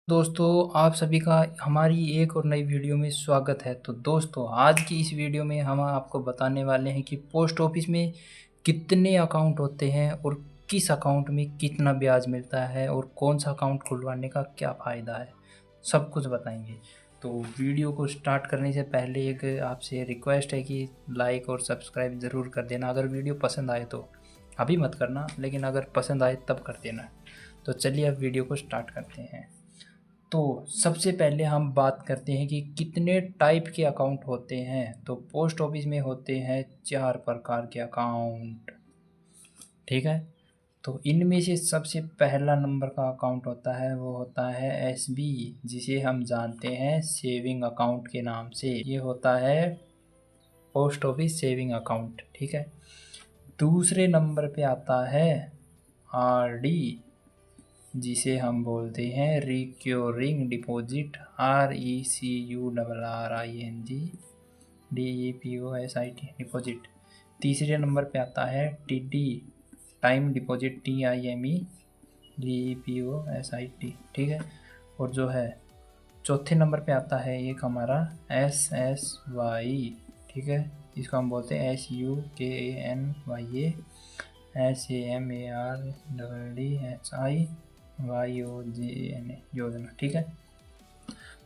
दोस्तों, आप सभी का हमारी एक और नई वीडियो में स्वागत है। तो दोस्तों, आज की इस वीडियो में हम आपको बताने वाले हैं कि पोस्ट ऑफिस में कितने अकाउंट होते हैं और किस अकाउंट में कितना ब्याज मिलता है और कौन सा अकाउंट खुलवाने का क्या फ़ायदा है, सब कुछ बताएंगे। तो वीडियो को स्टार्ट करने से पहले एक आपसे रिक्वेस्ट है कि लाइक और सब्सक्राइब ज़रूर कर देना। अगर वीडियो पसंद आए तो अभी मत करना, लेकिन अगर पसंद आए तब कर देना। तो चलिए अब वीडियो को स्टार्ट करते हैं। तो सबसे पहले हम बात करते हैं कि कितने टाइप के अकाउंट होते हैं। तो पोस्ट ऑफिस में होते हैं 4 प्रकार के अकाउंट, ठीक है। तो इनमें से सबसे पहला नंबर का अकाउंट होता है वो होता है एसबी, जिसे हम जानते हैं सेविंग अकाउंट के नाम से। ये होता है पोस्ट ऑफिस सेविंग अकाउंट, ठीक है। दूसरे नंबर पे आता है आरडी, जिसे हम बोलते हैं recurring deposit, RECURRING DEPOSIT deposit. तीसरे नंबर पे आता है TD time deposit, TIME DEPOSIT, ठीक है। और जो है चौथे नंबर पे आता है एक हमारा SSY, ठीक है। इसको हम बोलते हैं SUKANYA SAMARDDSIYOJNA योजना, ठीक है।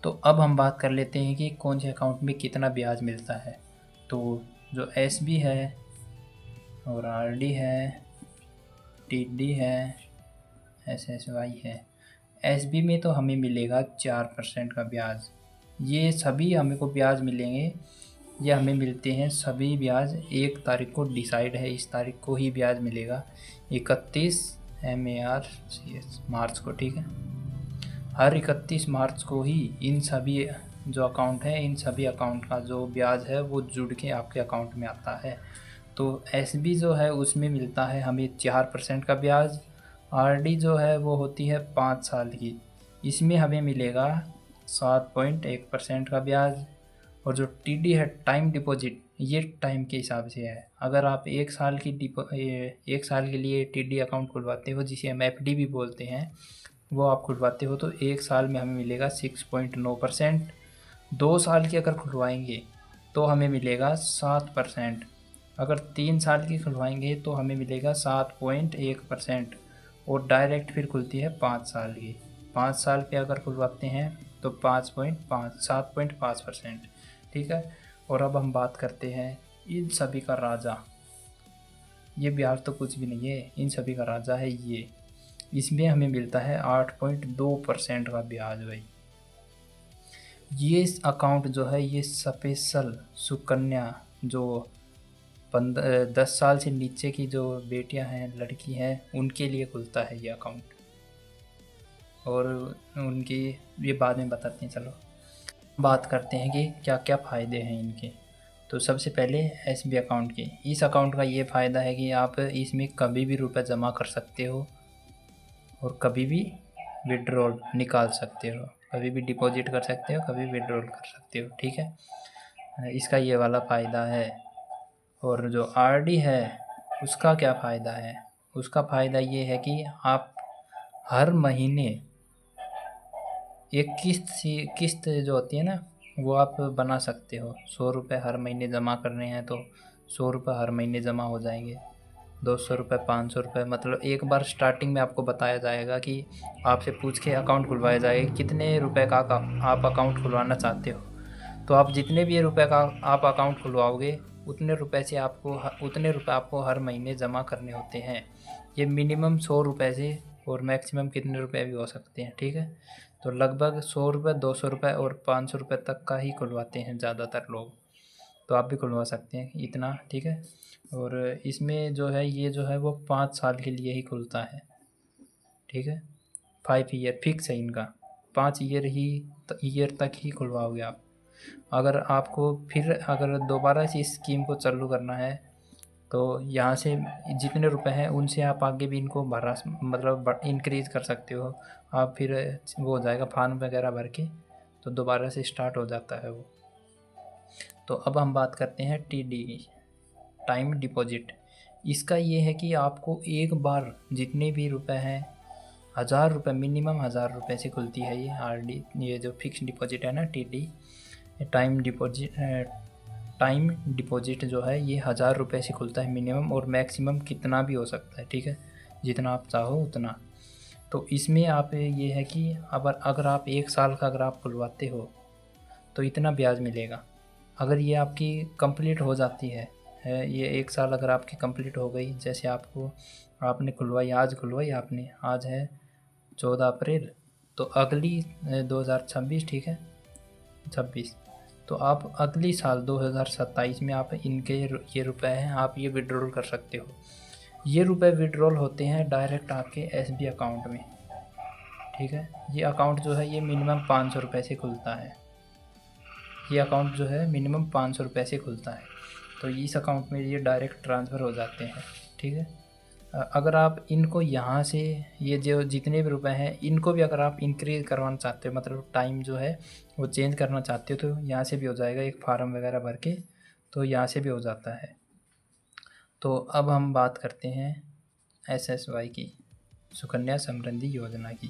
तो अब हम बात कर लेते हैं कि कौन से अकाउंट में कितना ब्याज मिलता है। तो जो SB है और RD है, TD है, SSY है। SB में तो हमें मिलेगा 4% का ब्याज। ये सभी हमें को ब्याज मिलेंगे, ये हमें मिलते हैं सभी ब्याज 1 तारीख को डिसाइड है, इस तारीख को ही ब्याज मिलेगा 31 मार्च को, ठीक है। हर 31 मार्च को ही इन सभी जो अकाउंट है, इन सभी अकाउंट का जो ब्याज है वो जुड़ के आपके अकाउंट में आता है। तो SB जो है उसमें मिलता है हमें 4% का ब्याज। RD जो है वो होती है 5 साल की, इसमें हमें मिलेगा 7.1% का ब्याज। और जो TD है टाइम डिपॉजिट, ये टाइम के हिसाब से है। अगर आप 1 साल की 1 साल के लिए TD अकाउंट खुलवाते हो, जिसे हम FD भी बोलते हैं, वो आप खुलवाते हो तो 1 साल में हमें मिलेगा 6.9%। 2 साल की अगर खुलवाएंगे तो हमें मिलेगा 7%। अगर 3 साल की खुलवाएंगे तो हमें मिलेगा 7.1%। और डायरेक्ट फिर खुलती है 5 साल की। 5 साल पे अगर खुलवाते हैं तो 7.5%, ठीक है। और अब हम बात करते हैं इन सभी का राजा। ये ब्याज तो कुछ भी नहीं है, इन सभी का राजा है ये। इसमें हमें मिलता है 8.2% का ब्याज भाई। ये अकाउंट जो है ये स्पेशल सुकन्या, जो 10 साल से नीचे की जो बेटियां हैं, लड़की हैं, उनके लिए खुलता है ये अकाउंट। और उनकी ये बाद में बताते हैं। चलो बात करते हैं कि क्या क्या फ़ायदे हैं इनके। तो सबसे पहले SB अकाउंट के, इस अकाउंट का ये फ़ायदा है कि आप इसमें कभी भी रुपए जमा कर सकते हो और कभी भी विड्रॉल निकाल सकते हो, कभी भी डिपॉजिट कर सकते हो, कभी विड्रॉल कर सकते हो, ठीक है। इसका ये वाला फ़ायदा है। और जो RD है उसका क्या फ़ायदा है? उसका फ़ायदा ये है कि आप हर महीने एक किस्त जो होती है ना, वो आप बना सकते हो। 100 रुपये हर महीने जमा करने हैं तो 100 रुपये हर महीने जमा हो जाएंगे। 200 रुपये, 500 रुपये, मतलब एक बार स्टार्टिंग में आपको बताया जाएगा कि आपसे पूछ के अकाउंट खुलवाया जाएगा कितने रुपए का आप अकाउंट खुलवाना चाहते हो। तो आप जितने भी रुपए का आप अकाउंट खुलवाओगे उतने रुपए आपको हर महीने जमा करने होते हैं। ये मिनिमम 100 रुपये से और मैक्सिमम कितने रुपए भी हो सकते हैं, ठीक है। तो लगभग 100 रुपये, 200 रुपये और 500 रुपये तक का ही खुलवाते हैं ज़्यादातर लोग। तो आप भी खुलवा सकते हैं इतना, ठीक है। और इसमें जो है ये जो है वो 5 साल के लिए ही खुलता है, ठीक है। 5 ईयर फिक्स है इनका, 5 ईयर तक ही खुलवाओगे आप। अगर आपको फिर अगर दोबारा से इस स्कीम को चालू करना है तो यहाँ से जितने रुपए हैं उनसे आप आगे भी इनको भरा, मतलब इंक्रीज़ कर सकते हो आप। फिर वो हो जाएगा फॉर्म वगैरह भर के, तो दोबारा से स्टार्ट हो जाता है वो। तो अब हम बात करते हैं TD टाइम डिपॉजिट। इसका ये है कि आपको एक बार जितने भी रुपए हैं 1000 रुपये मिनिमम 1000 रुपये से खुलती है ये आरडी, ये जो फिक्स डिपॉजिट है ना, टीडी टाइम डिपॉजिट जो है ये 1000 रुपये से खुलता है मिनिमम, और मैक्सिमम कितना भी हो सकता है, ठीक है, जितना आप चाहो उतना। तो इसमें आप ये है कि अगर आप 1 साल का अगर आप खुलवाते हो तो इतना ब्याज मिलेगा। अगर ये आपकी कंप्लीट हो जाती है ये 1 साल अगर आपकी कंप्लीट हो गई, जैसे आपने खुलवाई, आज खुलवाई आपने, आज है 14 अप्रैल, तो अगली 2026, ठीक है 26, तो आप अगली साल 2027 में आप इनके ये रुपए हैं, आप ये विड्रॉल कर सकते हो। ये रुपए विड्रॉल होते हैं डायरेक्ट आपके एसबी अकाउंट में, ठीक है। ये अकाउंट जो है ये मिनिमम 500 रुपये से खुलता है। ये अकाउंट जो है मिनिमम 500 रुपये से खुलता है, तो इस अकाउंट में ये डायरेक्ट ट्रांसफ़र हो जाते हैं, ठीक है। अगर आप इनको यहाँ से ये जो जितने भी रुपए हैं इनको भी अगर आप इंक्रीज़ करवाना चाहते हो, मतलब टाइम जो है वो चेंज करना चाहते हो, तो यहाँ से भी हो जाएगा, एक फार्म वगैरह भर के, तो यहाँ से भी हो जाता है। तो अब हम बात करते हैं एसएसवाई की, सुकन्या समृद्धि योजना की।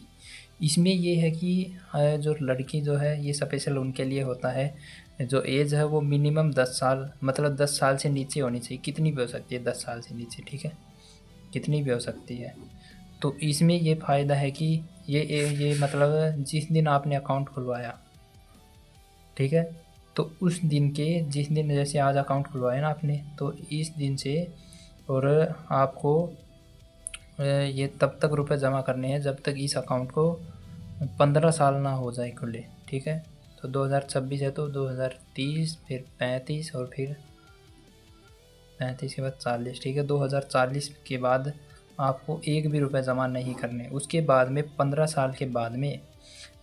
इसमें ये है कि जो लड़की जो है ये स्पेशल उनके लिए होता है, जो एज है वो मिनिमम 10 साल, मतलब 10 साल से नीचे होनी चाहिए, कितनी भी हो सकती है 10 साल से नीचे, ठीक है, कितनी भी हो सकती है। तो इसमें ये फ़ायदा है कि ये मतलब जिस दिन आपने अकाउंट खुलवाया, ठीक है, तो उस दिन के जिस दिन, जैसे आज अकाउंट खुलवाया ना आपने, तो इस दिन से और आपको ये तब तक रुपए जमा करने हैं जब तक इस अकाउंट को 15 साल ना हो जाए खुले, ठीक है। तो 2026 है तो 2030, फिर 35, और फिर 35 के बाद 40, ठीक है। 2040 के बाद आपको एक भी रुपए जमा नहीं करने। उसके बाद में 15 साल के बाद में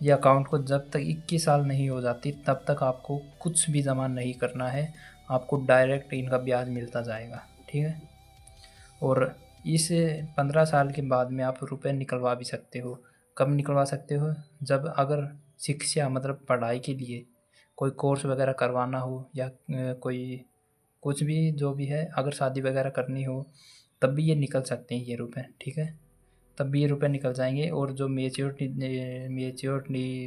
ये अकाउंट को जब तक 21 साल नहीं हो जाती तब तक आपको कुछ भी जमा नहीं करना है, आपको डायरेक्ट इनका ब्याज मिलता जाएगा, ठीक है। और इस 15 साल के बाद में आप रुपए निकलवा भी सकते हो। कब निकलवा सकते हो? जब अगर शिक्षा मतलब पढ़ाई के लिए कोई कोर्स वगैरह करवाना हो, या कोई कुछ भी जो भी है, अगर शादी वगैरह करनी हो तब भी ये निकल सकते हैं ये रुपए, ठीक है। तब भी ये रुपए निकल जाएंगे। और जो मेच्योरिटी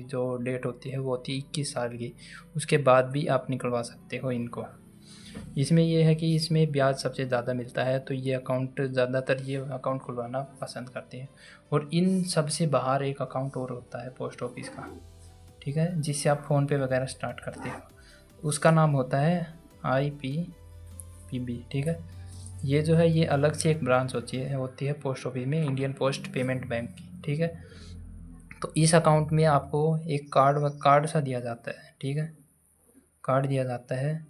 जो डेट होती है वो होती है 21 साल की, उसके बाद भी आप निकलवा सकते हो इनको। इसमें ये है कि इसमें ब्याज सबसे ज़्यादा मिलता है, तो ये अकाउंट ज़्यादातर ये अकाउंट खुलवाना पसंद करते हैं। और इन सब से बाहर एक अकाउंट और होता है पोस्ट ऑफिस का, ठीक है, जिससे आप फ़ोनपे वगैरह स्टार्ट करते हो, उसका नाम होता है IPPB, ठीक है। ये जो है ये अलग से एक ब्रांच होती है पोस्ट ऑफिस में, इंडियन पोस्ट पेमेंट बैंक की, ठीक है। तो इस अकाउंट में आपको एक कार्ड सा दिया जाता है, ठीक है, कार्ड दिया जाता है।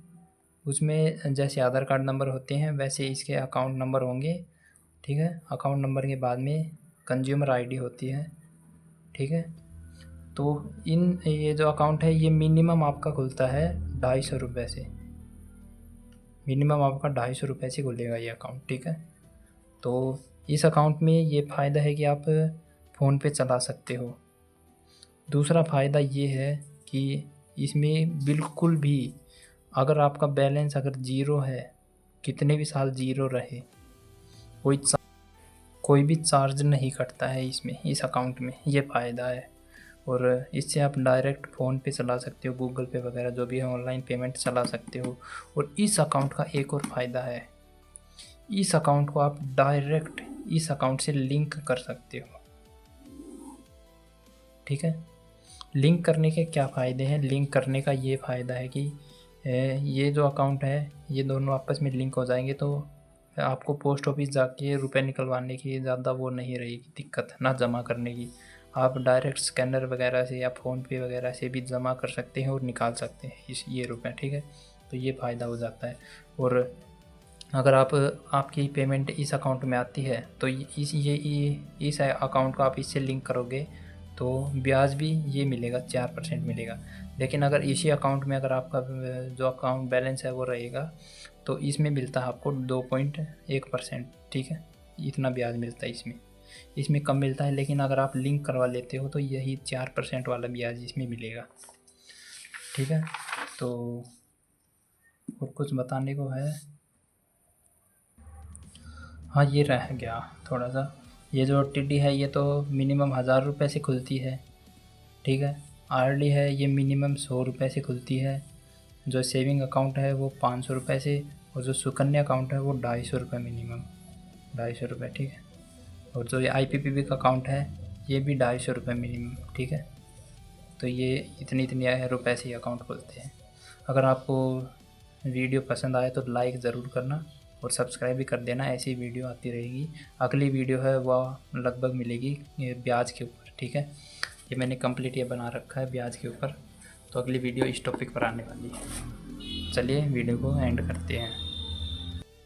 उसमें जैसे आधार कार्ड नंबर होते हैं वैसे इसके अकाउंट नंबर होंगे, ठीक है। अकाउंट नंबर के बाद में कंज्यूमर आईडी होती है, ठीक है। तो ये जो अकाउंट है ये मिनिमम आपका खुलता है 250 रुपये से, मिनिमम आपका 250 रुपये से खुलेगा ये अकाउंट, ठीक है। तो इस अकाउंट में ये फ़ायदा है कि आप फ़ोन पे चला सकते हो। दूसरा फ़ायदा ये है कि इसमें बिल्कुल भी अगर आपका बैलेंस अगर ज़ीरो है, कितने भी साल ज़ीरो रहे, कोई भी चार्ज नहीं कटता है इसमें, इस अकाउंट में, ये फ़ायदा है। और इससे आप डायरेक्ट फ़ोन पे चला सकते हो, गूगल पे वगैरह जो भी है ऑनलाइन पेमेंट चला सकते हो। और इस अकाउंट का एक और फ़ायदा है, इस अकाउंट को आप डायरेक्ट इस अकाउंट से लिंक कर सकते हो, ठीक है। लिंक करने के क्या फ़ायदे हैं? लिंक करने का ये फ़ायदा है कि ये जो अकाउंट है ये दोनों आपस में लिंक हो जाएंगे, तो आपको पोस्ट ऑफिस जाके रुपए निकलवाने की ज़्यादा वो नहीं रहेगी दिक्कत, ना जमा करने की। आप डायरेक्ट स्कैनर वगैरह से या फ़ोन पे वगैरह से भी जमा कर सकते हैं और निकाल सकते हैं ये रुपए, ठीक है। तो ये फ़ायदा हो जाता है। और अगर आपकी पेमेंट इस अकाउंट में आती है तो इस अकाउंट को आप इससे लिंक करोगे तो ब्याज भी ये मिलेगा, 4% मिलेगा। लेकिन अगर इसी अकाउंट में अगर आपका जो अकाउंट बैलेंस है वो रहेगा तो इसमें मिलता है आपको 2.1%, ठीक है। इतना ब्याज मिलता है इसमें कम मिलता है। लेकिन अगर आप लिंक करवा लेते हो तो यही 4% वाला ब्याज इसमें मिलेगा, ठीक है। तो और कुछ बताने को है? हाँ, ये रह गया थोड़ा सा ये जो टीडी है ये तो मिनिमम 1000 रुपये से खुलती है, ठीक है। आरडी है ये मिनिमम 100 रुपये से खुलती है। जो सेविंग अकाउंट है वो 500 रुपये से, और जो सुकन्या अकाउंट है वो 250 रुपये मिनिमम, 250 रुपये, ठीक है। और जो ये IPPB का अकाउंट है ये भी 250 रुपये मिनिमम, ठीक है। तो ये इतनी रुपये से ही अकाउंट खोलते हैं। अगर आपको वीडियो पसंद आए तो लाइक ज़रूर करना और सब्सक्राइब भी कर देना, ऐसी वीडियो आती रहेगी। अगली वीडियो है वह लगभग मिलेगी ये ब्याज के ऊपर, ठीक है। ये मैंने कंप्लीट ये बना रखा है ब्याज के ऊपर, तो अगली वीडियो इस टॉपिक पर आने वाली है। चलिए वीडियो को एंड करते हैं।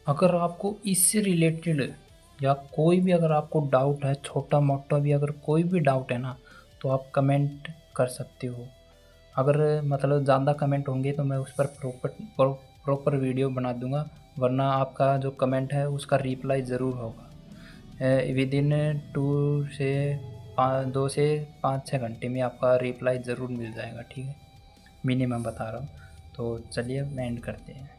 अगर आपको इससे रिलेटेड या कोई भी अगर आपको डाउट है, छोटा मोटा भी अगर कोई भी डाउट है ना, तो आप कमेंट कर सकते हो। अगर मतलब ज़्यादा कमेंट होंगे तो मैं उस पर प्रॉपर वीडियो बना दूंगा, वरना आपका जो कमेंट है उसका रिप्लाई ज़रूर होगा। विदिन 2 से 5-6 घंटे में आपका रिप्लाई ज़रूर मिल जाएगा, ठीक है। मिनिमम बता रहा हूँ। तो चलिए एंड करते हैं।